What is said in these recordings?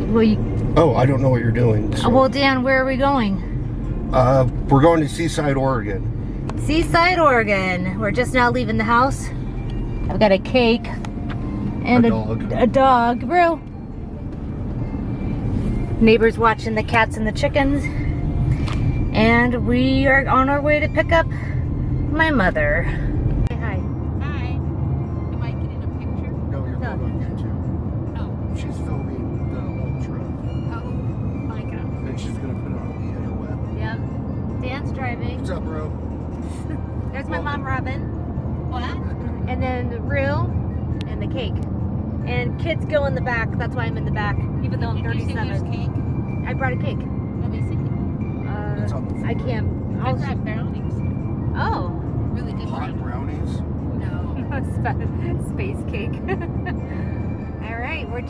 Well, Oh, I don't know what you're doing. So. well, Dan, where are we going? We're going to Seaside, Oregon. Seaside, Oregon. We're just now leaving the house. I've got a cake and a dog. Brew. Neighbors watching the cats and the chickens. And we are on our way to pick up my mother. Say hi. Hi. Am I getting a picture? No, you're going on YouTube. Oh. She's filming the whole trip. Oh my god. And she's going to put it on the interweb. Yep. Dan's driving. What's up, bro? There's my mom, Robin. What? And then the reel and the cake. And kids go in the back. That's why I'm in the back, even though I'm 37. There's cake? I brought a cake. Let me see. It's on the floor. I can't. I brought brownies. Oh. Really good Hot brownies? No. Space cake. All right, we're in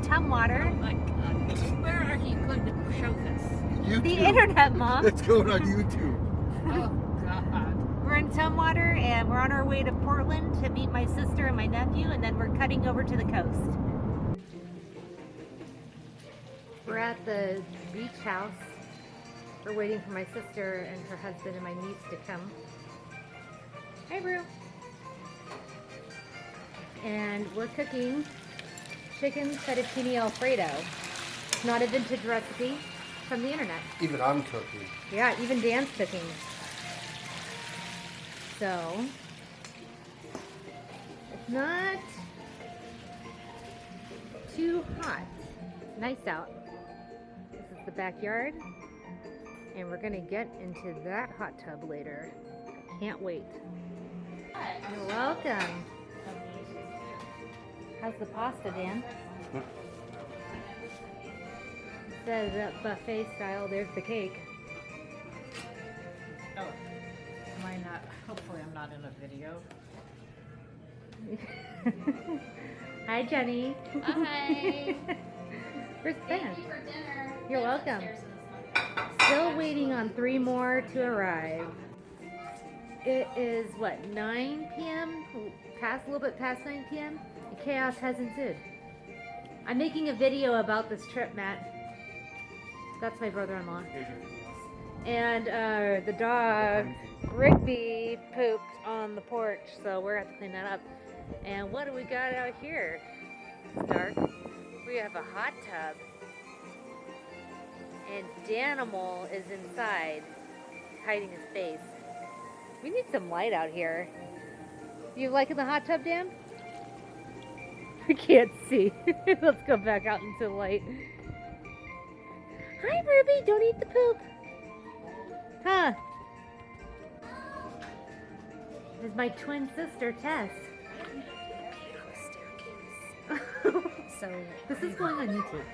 Tumwater. Oh my god. Where are you going to show this? YouTube. The internet, Mom. It's going on YouTube. Oh god. We're in Tumwater and we're on our way to Portland to meet my sister and my nephew, and then we're cutting over to the coast. We're at the beach house. We're waiting for my sister and her husband and my niece to come. Hi, Brew. And we're cooking chicken fettuccine alfredo. It's not a vintage recipe from the internet. Even I'm cooking. Yeah, even Dan's cooking. So, it's not too hot. It's nice out. This is the backyard. And we're gonna get into that hot tub later. Can't wait. You're welcome. How's the pasta, Dan? It says buffet style. There's the cake. Oh. Am I not? Hopefully I'm not in a video. Hi, Jenny. Hi. Where's Ben? Thank you for dinner. You're welcome. Still waiting on 3 more to arrive. It is what, 9 p.m. A little bit past 9 p.m. and chaos has ensued. I'm making a video about this trip, Matt. That's my brother-in-law. And the dog Rigby pooped on the porch, so we're gonna have to clean that up. And what do we got out here? It's dark. We have a hot tub. And Danimal is inside, hiding his face. We need some light out here. You liking the hot tub, Dan? I can't see. Let's go back out into the light. Hi, Ruby. Don't eat the poop. Huh? This is my twin sister, Tess. So This is going on YouTube.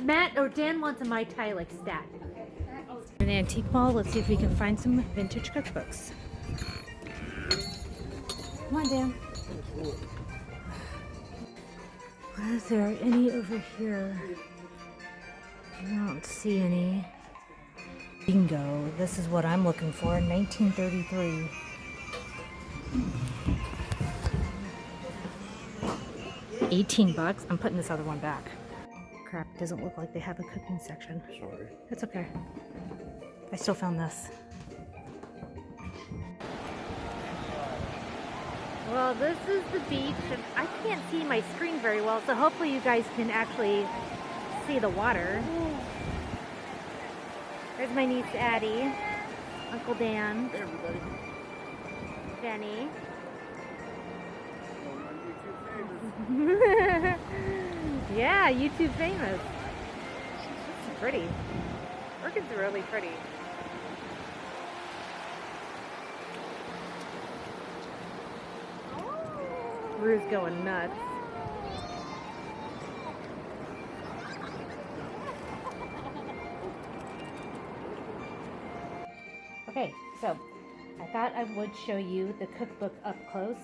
Matt or Dan wants a Mai Tai like stat. An antique mall. Let's see if we can find some vintage cookbooks. Come on, Dan. Is there any over here? I don't see any. Bingo. This is what I'm looking for. 1933. $18. I'm putting this other one back. Crap, doesn't look like they have a cooking section. Sorry. It's okay. I still found this. Well, this is the beach, and I can't see my screen very well, so hopefully you guys can actually see the water. There's my niece Addie, Uncle Dan, Hey, everybody. Jenny. Yeah, YouTube famous. She's pretty. Orchid's really pretty. Rue's going nuts. Okay, so I thought I would show you the cookbook up close.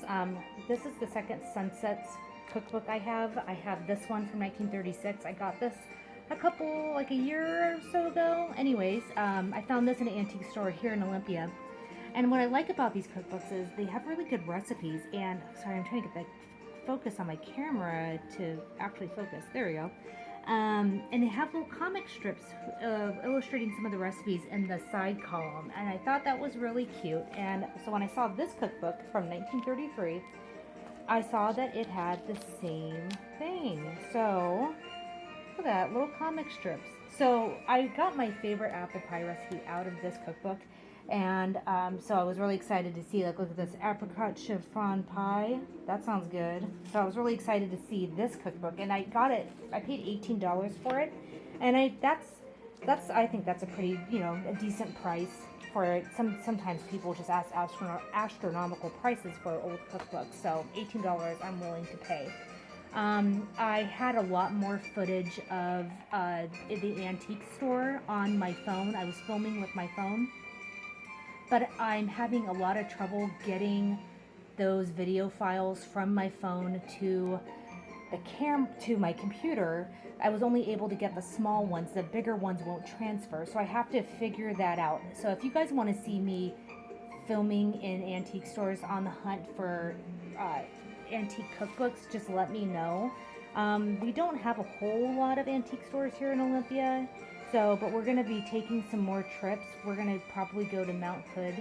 This is the second Sunsets cookbook I have. I have this one from 1936. I got this a year or so ago. Anyways, I found this in an antique store here in Olympia. And what I like about these cookbooks is they have really good recipes. And sorry, I'm trying to get the focus on my camera to actually focus. There we go. And they have little comic strips illustrating some of the recipes in the side column. And I thought that was really cute. And so when I saw this cookbook from 1933, I saw that it had the same thing. So look at that, little comic strips. So I got my favorite apple pie recipe out of this cookbook. And so I was really excited to see, like, look at this apricot chiffon pie. That sounds good. So I was really excited to see this cookbook, and I got it. I paid $18 for it, and I think that's a pretty, a decent price for it. Sometimes people just ask astronomical prices for old cookbooks. So $18 I'm willing to pay. I had a lot more footage of the antique store on my phone. I was filming with my phone. But I'm having a lot of trouble getting those video files from my phone to to my computer. I was only able to get the small ones. The bigger ones won't transfer. So I have to figure that out. So if you guys want to see me filming in antique stores on the hunt for antique cookbooks, just let me know. We don't have a whole lot of antique stores here in Olympia. But we're going to be taking some more trips. We're going to probably go to Mount Hood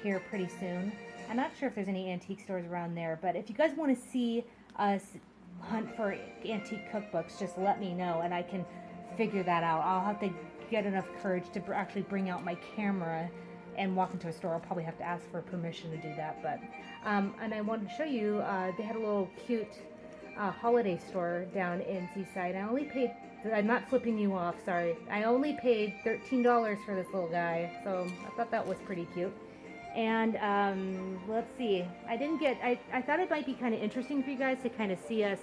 here pretty soon. I'm not sure if there's any antique stores around there, but if you guys want to see us hunt for antique cookbooks, just let me know and I can figure that out. I'll have to get enough courage to actually bring out my camera and walk into a store. I'll probably have to ask for permission to do that. But and I wanted to show you, they had a little cute holiday store down in Seaside. I only paid, I'm not flipping you off, sorry. I only paid $13 for this little guy, so I thought that was pretty cute. And let's see, I thought it might be kind of interesting for you guys to kind of see us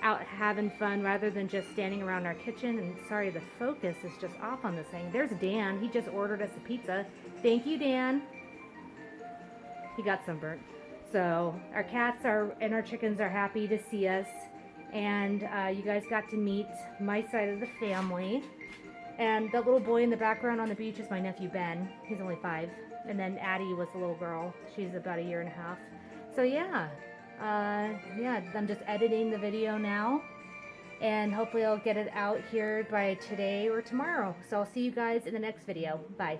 out having fun rather than just standing around our kitchen. And sorry, the focus is just off on this thing. There's Dan, he just ordered us a pizza. Thank you, Dan. He got sunburnt. So our cats and our chickens are happy to see us. And you guys got to meet my side of the family. And the little boy in the background on the beach is my nephew Ben. He's only 5. And then Addie was the little girl. She's about 1.5 years. So yeah, I'm just editing the video now. And hopefully I'll get it out here by today or tomorrow. So I'll see you guys in the next video. Bye.